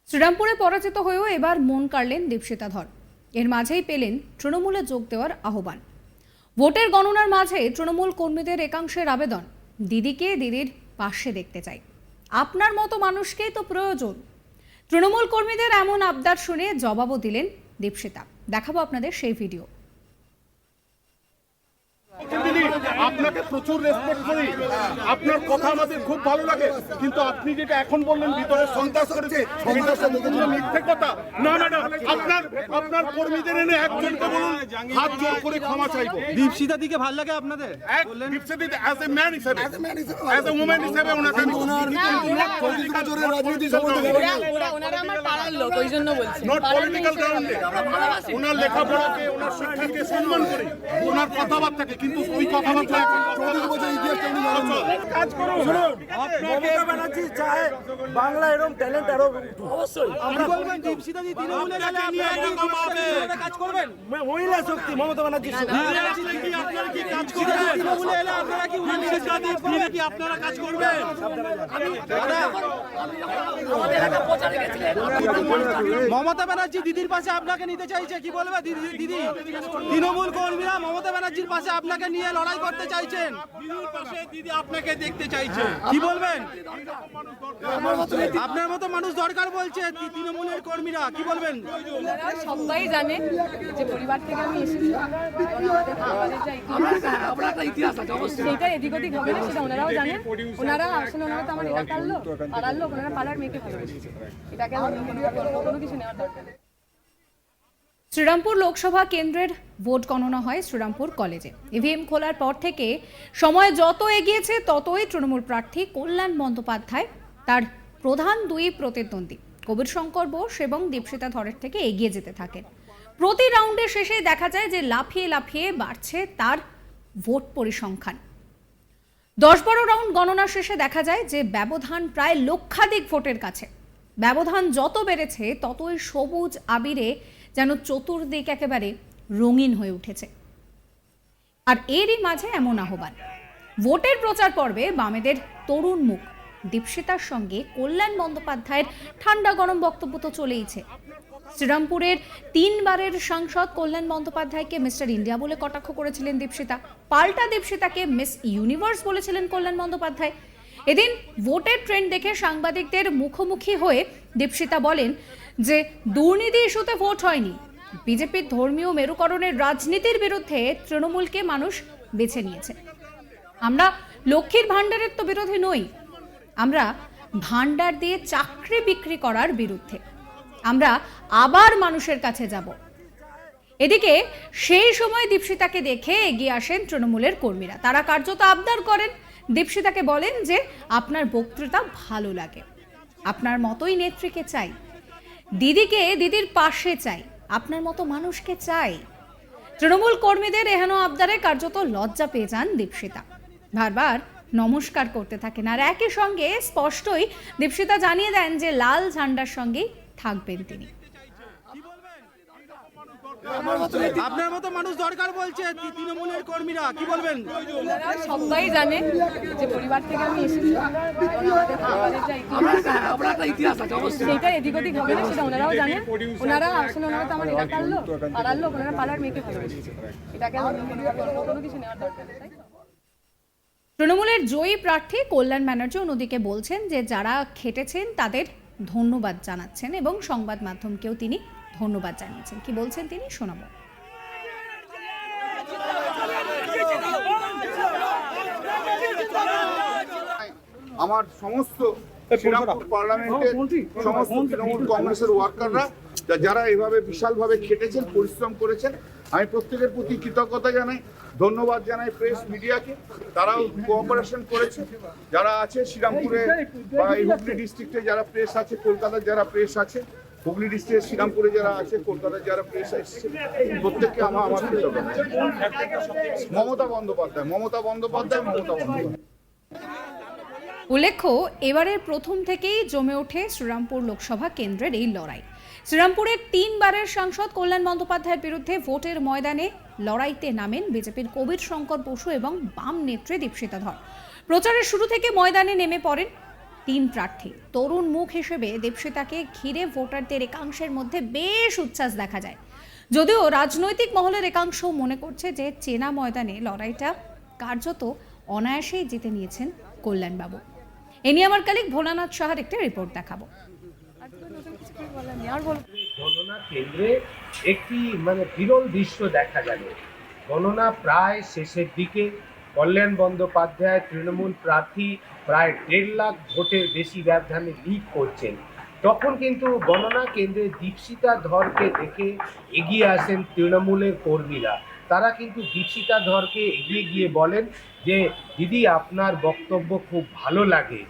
শ্রীরামপুরে পরাজিত হয়েও এবার মন কাড়লেন দীপশিতা ধর। এর মাঝেই পেলেন তৃণমূলে যোগ দেওয়ার আহ্বান। ভোটের গণনার মাঝে তৃণমূল কর্মীদের একাংশের আবেদন, দিদিকে দিদির পাশে দেখতে চাই, আপনার মতো মানুষকেই তো প্রয়োজন। তৃণমূল কর্মীদের এমন আবদার শুনে জবাবও দিলেন দীপশিতা। দেখাবো আপনাদের সেই ভিডিও। আপনাকে প্রচুর রেসপেক্ট করি, আপনার কথা আমাদের খুব ভালো লাগে, কিন্তু আপনি যেটা এখন বললেন ভিতরে সন্ত্রাস করেছে, মিথ্যে কথা। না না না, আপনার কর্মীদের এনে একজনকে বলুন হাত জোর করে ক্ষমা চাইবো। দীপশিতা দিকে ভালো লাগে আপনাদের? দীপশিতা অ্যাজ এ ম্যান হিসেবে, অ্যাজ এ ওম্যান হিসেবে ওনাকে রাজনীতি ওনারা আমার পাড়ার লোক, ওই জন্য বলছি। নট পলিটিক্যাল গ্রাউন্ডে ওনার লেখাপড়াকে, ওনার শিক্ষাকে সম্মান করি, ওনার কথাবার্তাকে, কিন্তু ওই কথাবার্তা কাজ করুন। মমতা ব্যানার্জি চায় বাংলা এরকম ট্যালেন্ট আরো অবশ্যই আমরা বলবেন দীপশিতা দি তৃণমূলে গেলে আপনারা কাজ করবেন। মহিলা শক্তি মমতা ব্যানার্জি আপনারা কি কাজ করবেন? তৃণমূলে এলে আপনারা কি আপনারা কাজ করবেন? মমতা ব্যানার্জি দিদির পাশে আপনাকে নিতে চাইছে, কি বলবে দিদি? তৃণমূল কর্মীরা মমতা ব্যানার্জির পাশে আপনাকে নিয়ে লড়াই করতে চাইছেন, দিদির পাশে দিদি আপনাকে দেখতে চাইছে, কি বলবেন? আপনার মতো মানুষ দরকার বলছে তৃণমূলের কর্মীরা, কি বলবেন? সবাই জানে যে পরিবার থেকে আমি এসেছি, আমাদের একটা ইতিহাস আছে, সেটা এদিক ওদিক হবে না, সেটা ওনারাও জানেন। ওনারা আসলে ওনারা তো আমার এলাকার লোক, পাড়ার লোক, ওনারা পাড়ার মেয়েকে ভালোবেসেছে, এটাকে কোনো কিছু নেওয়ার দরকার নেই। শ্রীরামপুর লোকসভা কেন্দ্রের ভোট গণনা হয় শ্রীরামপুর কলেজে। ইভিএম খোলার পর থেকে সময় যত এগিয়েছে ততই তৃণমূল প্রার্থী কল্যাণ বন্দ্যোপাধ্যায় তার প্রধান দুই প্রতিদ্বন্দ্বী কবির শঙ্কর বোস এবং দীপশিতা ধরের থেকে এগিয়ে যেতে থাকেন। প্রতি রাউন্ডের শেষে দেখা যায় যে লাফিয়ে লাফিয়ে বাড়ছে তার ভোট পরিসংখ্যান। 10-12 রাউন্ড গণনা শেষে দেখা যায় যে ব্যবধান প্রায় লক্ষাধিক ভোটের কাছে। ব্যবধান যত বেড়েছে ততই সবুজ আবিরে যেন চতুর্দিক একেবারে রঙিন হয়ে উঠেছে। আর এরই মাঝে এমন আহ্বান, ভোটের প্রচার পর্বে বামেদের তরুণ মুখ দীপশিতার সঙ্গে কল্যাণ বন্দ্যোপাধ্যায়ের ঠান্ডা গরম বক্তব্য তো চলেইছে। শ্রীরামপুরের 3 বারের সাংসদ কল্যাণ বন্দ্যোপাধ্যায়কে মিস্টার ইন্ডিয়া বলে কটাক্ষ করেছিলেন দীপশিতা, পাল্টা দীপশিতাকে মিস ইউনিভার্স বলেছিলেন কল্যাণ বন্দ্যোপাধ্যায়। এদিন ভোটের ট্রেন্ড দেখে সাংবাদিকদের মুখোমুখি হয়ে দীপশিতা বলেন যে দুর্নীতি ইস্যুতে ভোট হয়নি, বিজেপির ধর্মীয় মেরুকরণের রাজনীতির বিরুদ্ধে তৃণমূলকে মানুষ বেছে নিয়েছে। আমরা লক্ষ্মীর ভাণ্ডারের তো বিরোধী নই, আমরা ভাণ্ডার দিয়ে চাকরি বিক্রি করার বিরুদ্ধে। আমরা আবার মানুষের কাছে যাব। এদিকে সেই সময় দীপশিতাকে দেখে এগিয়ে আসেন তৃণমূলের কর্মীরা। তারা কার্যত আবদার করেন, দীপশিতাকে বলেন যে আপনার বক্তৃতা ভালো লাগে, আপনার মতোই নেত্রীকে চাই, দিদিকে দিদির পাশে চাই, আপনার মতো মানুষকে চাই। তৃণমূল কর্মীদের এহেন আবদারে কার্যত লজ্জা পেয়ে যান দীপশিতা, বারবার নমস্কার করতে থাকেন। আর একই সঙ্গে স্পষ্টই দীপশিতা জানিয়ে দেন যে লাল ঝান্ডার সঙ্গেই থাকবেন তিনি। আপনার মতো মানুষ দরকার বলছে তৃণমূলের কর্মীরা, কি বলবেন? ওনারা সবাই জানে যে পরিবার থেকে আমি এসেছি, আমাদের একটা ইতিহাস আছে, সেটা এদিক ওদিক হবে না, সেটা ওনারাও জানেন। ওনারা আসলে ওনারা তো আমার এলাকার লোক, পাড়ার লোক, ওনারা পাড়ার মেয়েকে ভালোবেসেছে, এটাকে কোনো কিছু নেওয়ার দরকার নেই। তৃণমূলের জয়ী প্রার্থী কল্যাণ ব্যানার্জি অন্যদিকে বলছেন যে যারা খেটেছেন তাদের ধন্যবাদ জানাচ্ছেন এবং সংবাদ মাধ্যমকেও তিনি ধন্যবাদ জানিয়েছেন। কি বলছেন তিনি শোনাবো। আমার সমস্ত শ্রীরামপুর পার্লামেন্টের সমস্ত তৃণমূল কংগ্রেসের ওয়ার্কাররা যারা এভাবে বিশালভাবে খেটেছেন, পরিশ্রম করেছেন, আমি প্রত্যেকের প্রতি কৃতজ্ঞতা জানাই, ধন্যবাদ জানাই প্রেস মিডিয়াকে। তারাও কোঅপারেশন করেছে। যারা আছে শ্রীরামপুরে বা এই হুগলি ডিস্ট্রিক্টে যারা প্রেস আছে, কলকাতার যারা প্রেস আছে, হুগলি ডিস্ট্রিক্টের শ্রীরামপুরে যারা আছে, কলকাতার যারা প্রেস এসেছে, প্রত্যেককে আমার কৃতজ্ঞতা। মমতা বন্দ্যোপাধ্যায়। উল্লেখ্য, এবারের প্রথম থেকেই জমে ওঠে শ্রীরামপুর লোকসভা কেন্দ্রের এই লড়াই। শ্রীরামপুরের 3 বারের সাংসদ কল্যাণ বন্দ্যোপাধ্যায়ের বিরুদ্ধে ভোটের ময়দানে লড়াইতে নামেন বিজেপির কবির শঙ্কর বসু এবং বাম নেত্রী দীপশিতা ধর। প্রচারের শুরু থেকে ময়দানে নেমে পড়েন 3 প্রার্থী। তরুণ মুখ হিসেবে দীপশিতাকে ঘিরে ভোটারদের একাংশের মধ্যে বেশ উচ্ছ্বাস দেখা যায়। যদিও রাজনৈতিক মহলের একাংশ মনে করছে যে চেনা ময়দানে লড়াইটা কার্যত অনায়াসেই জিতে নিয়েছেন কল্যাণবাবু। এ নিয়ে আমার কালিক ভোলানাথ সাহার একটা রিপোর্ট দেখাবো। গণনা কেন্দ্রে একটি বিরল দৃশ্য দেখা গেল। গণনা প্রায় শেষের দিকে। কল্যাণ বন্দ্যোপাধ্যায় তৃণমূল প্রার্থী প্রায় 1.5 লাখ ভোটের বেশি ব্যবধানে লিড করছেন। তখন কিন্তু গণনা কেন্দ্রে দীপশিতা ধরকে দেখে এগিয়ে আসেন তৃণমূলের কর্মীরা। তারা কিন্তু দীপশিতা ধরকে এগিয়ে গিয়ে বলেন যে দিদি, আপনার বক্তব্য খুব ভালো লাগে,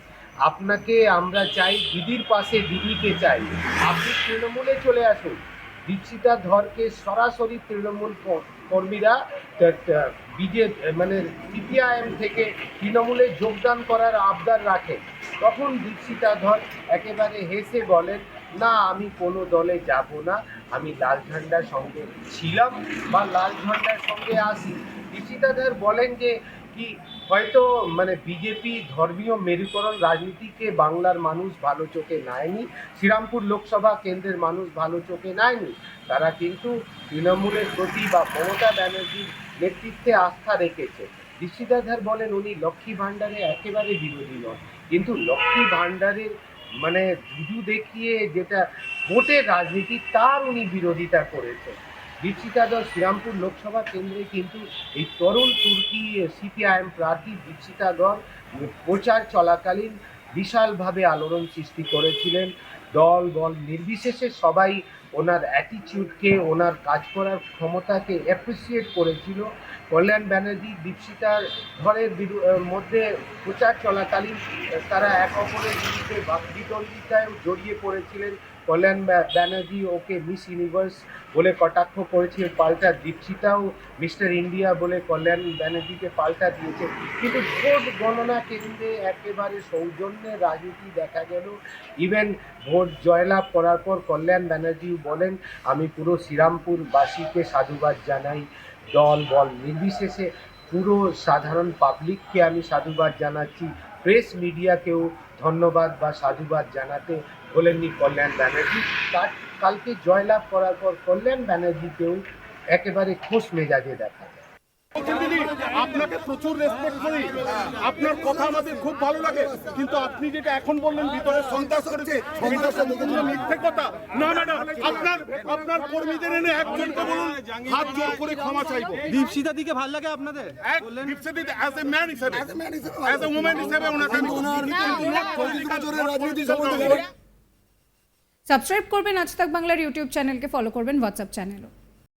আপনাকে আমরা চাই, দিদির পাশে দিদিকে চাই, আপনি তৃণমূলে চলে আসুন। দীপশিতা ধরকে সরাসরি তৃণমূল কর্মীরা সিপিআইএম থেকে তৃণমূলে যোগদান করার আবদার রাখেন। তখন দীপশিতা ধর একেবারে হেসে বলেন, না, আমি কোনো দলে যাব না, আমি লাল ঝান্ডার সঙ্গে ছিলাম বা লাল ঝান্ডার সঙ্গে আসি। দীপশিতা ধর বলেন যে কি হয়তো বিজেপি ধর্মীয় মেরুকরণ রাজনীতিকে বাংলার মানুষ ভালো চোখে নেয়নি, শ্রীরামপুর লোকসভা কেন্দ্রের মানুষ ভালো চোখে নেয়নি। তারা কিন্তু তৃণমূলের প্রতি বা মমতা ব্যানার্জির নেতৃত্বে আস্থা রেখেছে। দীপশিতা ধর বলেন উনি লক্ষ্মী ভাণ্ডারে একেবারে বিরোধী নন, কিন্তু লক্ষ্মী ভাণ্ডারের জুজু দেখিয়ে যেটা ভোটের রাজনীতি, তার উনি বিরোধিতা করেছেন। দীপশিতা ধর শ্রীরামপুর লোকসভা কেন্দ্রে কিন্তু এই তরুণ তুর্কি সিপিআইএম প্রার্থী দীপশিতা ধর প্রচার চলাকালীন বিশালভাবে আলোড়ন সৃষ্টি করেছিলেন। দল বল নির্বিশেষে সবাই ওনার অ্যাটিটিউডকে, ওনার কাজ করার ক্ষমতাকে অ্যাপ্রিসিয়েট করেছিল। কল্যাণ ব্যানার্জি দীপশিতা ধরের মধ্যে প্রচার চলাকালীন তারা এক অপরের বিরুদ্ধে বিতর্কিতায় জড়িয়ে পড়েছিলেন। কল্যাণ ব্যানার্জি ওকে মিস ইউনিভার্স বলে কটাক্ষ করেছিলেন, পাল্টা দীপশিতাও মিস্টার ইন্ডিয়া বলে কল্যাণ ব্যানার্জিকে পাল্টা দিয়েছে। কিন্তু ভোট গণনা কেন্দ্রে একেবারে সৌজন্যের রাজনীতি দেখা গেল। ইভেন ভোট জয়লাভ করার পর কল্যাণ ব্যানার্জি বলেন, আমি পুরো শ্রীরামপুরবাসীকে সাধুবাদ জানাই, দল বল নির্বিশেষে পুরো সাধারণ পাবলিককে আমি সাধুবাদ জানাচ্ছি, প্রেস মিডিয়াকেও ধন্যবাদ বা সাধুবাদ জানাতে বলেননি কল্যাণ ব্যানার্জি। তার কালকে জয়লাভ করার পর কল্যাণ ব্যানার্জিকেও একেবারে খোশ মেজাজে দেখা যায়। দিদি, আপনাকে প্রচুর রেসপেক্ট করি, আপনার কথা আমাদের খুব ভালো লাগে, কিন্তু আপনি যেটা এখন বললেন ভিতরে সন্ত্রাস করেছে, এটা সম্পূর্ণ মিথ্যে কথা। না ম্যাডাম, আপনার কর্মীদের এনে একজনকে বলুন হাত জোর করে ক্ষমা চাইবো। দীপশিতা দিকে ভালো লাগে আপনাদের? দীপশিতা অ্যাজ এ ম্যান হিসেবে, অ্যাজ এ ওম্যান হিসেবে ওনাকে সাবস্ক্রাইব করবেন আজ তাক বাংলার ইউটিউব চ্যানেলকে, ফলো করবেন হোয়াটসঅ্যাপ চ্যানেলও।